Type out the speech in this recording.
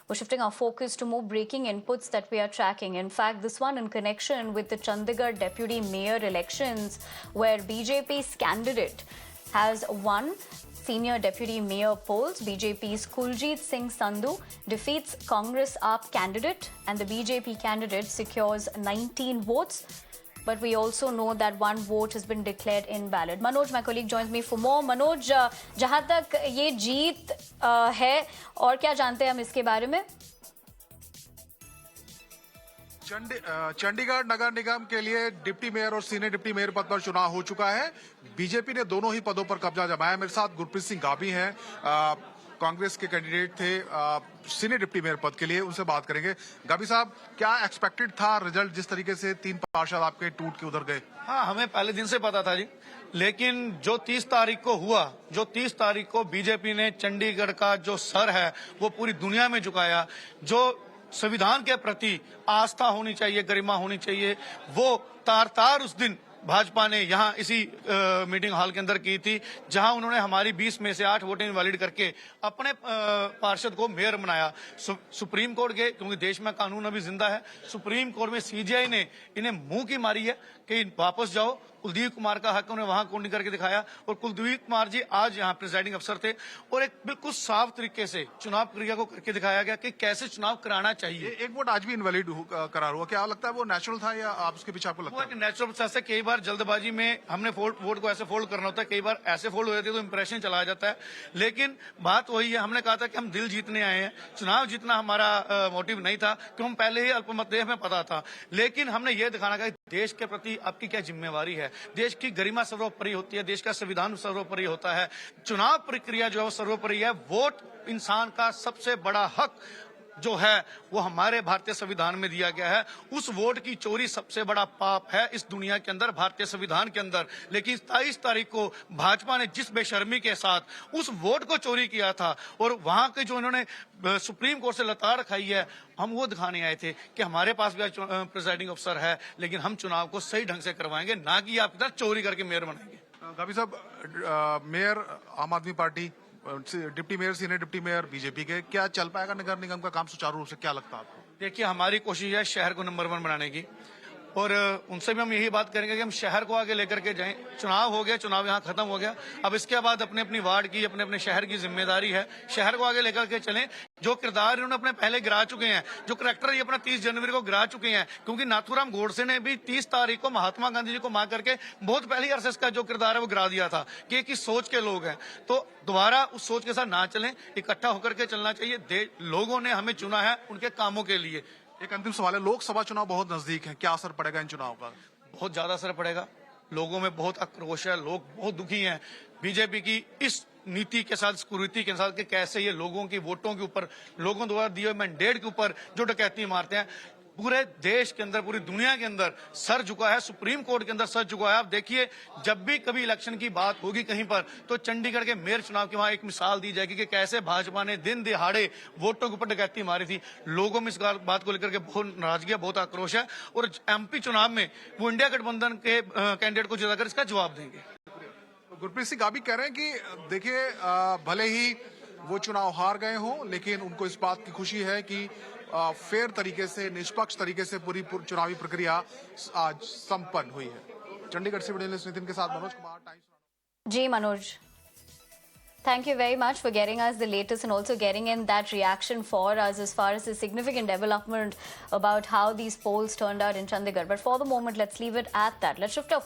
We're shifting our focus to more breaking inputs that we are tracking. In fact, this one in connection with the Chandigarh Deputy Mayor elections, where BJP's candidate has won senior deputy mayor polls. BJP's Kuljit Singh Sandhu defeats Congress AAP candidate, and the BJP candidate secures 19 votes. But we also know that one vote has been declared invalid. Manoj, my colleague, joins me for more. Manoj, जहां तक ये जीत है और क्या जानते हैं हम इसके बारे में? चंडीगढ़ नगर निगम के लिए डिप्टी मेयर और सीनियर डिप्टी मेयर पद पर चुनाव हो चुका है। बीजेपी ने दोनों ही पदों पर कब्जा जमाया। मेरे साथ गुरप्रीत सिंह गाबी हैं, कांग्रेस के कैंडिडेट थे सीनियर डिप्टी मेयर पद के लिए, उनसे बात करेंगे। गाबी साहब, क्या एक्सपेक्टेड था रिजल्ट, जिस तरीके से 3 पार्षद आपके टूट के उधर गए? हाँ, हमें पहले दिन से पता था जी, लेकिन जो 30 तारीख को हुआ, जो 30 तारीख को बीजेपी ने चंडीगढ़ का जो सर है वो पूरी दुनिया में झुकाया, जो संविधान के प्रति आस्था होनी चाहिए, गरिमा होनी चाहिए, वो तार उस दिन भाजपा ने यहाँ इसी मीटिंग हॉल के अंदर की थी, जहां उन्होंने हमारी 20 में से 8 वोटें इनवैलिड करके अपने पार्षद को मेयर बनाया। सुप्रीम कोर्ट गए, क्योंकि देश में कानून अभी जिंदा है। सुप्रीम कोर्ट में सीजीआई ने इन्हें मुंह की मारी है कि वापस जाओ। कुलदीप कुमार का हक उन्हें वहां कुंडी करके दिखाया, और कुलदीप कुमार जी आज यहाँ प्रिजाइडिंग अफसर थे, और एक बिल्कुल साफ तरीके से चुनाव प्रक्रिया को करके दिखाया गया कि कैसे चुनाव कराना चाहिए। एक वोट आज भी इनवैलिड करार हुआ, क्या लगता है वो नेचुरल था या आप उसके पीछे आपको लगता है? नेचुरल प्रोसेस है। कई बार जल्दबाजी में हमने वोट को ऐसे फोल्ड करना होता है, कई बार ऐसे फोल्ड हो जाती है तो इंप्रेशन चला जाता है। लेकिन बात वही है, हमने कहा था कि हम दिल जीतने आए हैं, चुनाव जीतना हमारा मोटिव नहीं था, क्योंकि हम पहले ही अल्पमत थे, हमें पता था। लेकिन हमने ये दिखाना कि देश के प्रति आपकी क्या जिम्मेवारी है, देश की गरिमा सर्वोपरि होती है, देश का संविधान सर्वोपरि होता है, चुनाव प्रक्रिया जो है वो सर्वोपरि है। वोट इंसान का सबसे बड़ा हक जो है वो हमारे भारतीय संविधान में दिया गया है। उस वोट की चोरी सबसे बड़ा पाप है इस दुनिया के अंदर, भारतीय संविधान के अंदर। लेकिन 23 तारीख को भाजपा ने जिस बेशर्मी के साथ उस वोट को चोरी किया था, और वहां के जो इन्होंने सुप्रीम कोर्ट से लताड़ खाई है, हम वो दिखाने आए थे कि हमारे पास भी प्रिजाइडिंग अफसर है, लेकिन हम चुनाव को सही ढंग से करवाएंगे, ना कि आप इधर चोरी करके मेयर बनाएंगे। गाबी साहब, मेयर आम आदमी party, deputy mayor senior deputy mayor BJP के, क्या चल पाएगा नगर निगम का काम सुचारू रूप से, क्या लगता है आपको? देखिए, हमारी कोशिश है शहर को नंबर 1 बनाने की, और उनसे भी हम यही बात करेंगे कि हम शहर को आगे लेकर के जाएं। चुनाव हो गया, चुनाव यहाँ खत्म हो गया, अब इसके बाद अपने अपनी वार्ड की, अपने अपने शहर की जिम्मेदारी है, शहर को आगे लेकर के चलें। जो किरदार इन्होंने अपने पहले गिरा चुके हैं, जो करैक्टर ये अपना 30 जनवरी को गिरा चुके हैं, क्योंकि नाथूराम गोडसे ने भी 30 तारीख को महात्मा गांधी जी को मार करके बहुत पहले आरएसएस का जो किरदार है वो गिरा दिया था कि एक ही सोच के लोग हैं। तो दोबारा उस सोच के साथ ना चलें, इकट्ठा होकर के चलना चाहिए। लोगों ने हमें चुना है उनके कामों के लिए। एक अंतिम सवाल है, लोकसभा चुनाव बहुत नजदीक है, क्या असर पड़ेगा इन चुनाव का? बहुत ज्यादा असर पड़ेगा। लोगों में बहुत आक्रोश है, लोग बहुत दुखी हैं बीजेपी की इस नीति के साथ, कुरीति के साथ, कि कैसे ये लोगों की वोटों के ऊपर, लोगों द्वारा दिए हुए मैंडेट के ऊपर जो डकैती मारते हैं। पूरे देश के अंदर, पूरी दुनिया के अंदर सर झुका है, सुप्रीम कोर्ट के अंदर सर झुका है। आप देखिए, जब भी कभी इलेक्शन की बात होगी कहीं पर, तो चंडीगढ़ के मेयर चुनाव की वहां एक मिसाल दी जाएगी कि कैसे भाजपा ने दिन दिहाड़े वोटों के ऊपर डकैती मारी थी। लोगों में इस बात को लेकर के बहुत नाराजगी है, बहुत आक्रोश है, और एमपी चुनाव में वो इंडिया गठबंधन के कैंडिडेट को जिताकर इसका जवाब देंगे। गुरप्रीत सिंह गाबी कह रहे हैं कि देखिए, भले ही वो चुनाव हार गए हों, लेकिन उनको इस बात की खुशी है कि फेयर तरीके से, निष्पक्ष तरीके से पूरी चुनावी प्रक्रिया आज संपन्न हुई है। चंडीगढ़ से वीडियो नितिन के साथ Manoj Kumar, Times. Ji Manoj, thank you very much for getting us the latest and also getting in that reaction for us as far as the significant development about how these polls turned out in Chandigarh. But for the moment, let's leave it at that. Let's shift our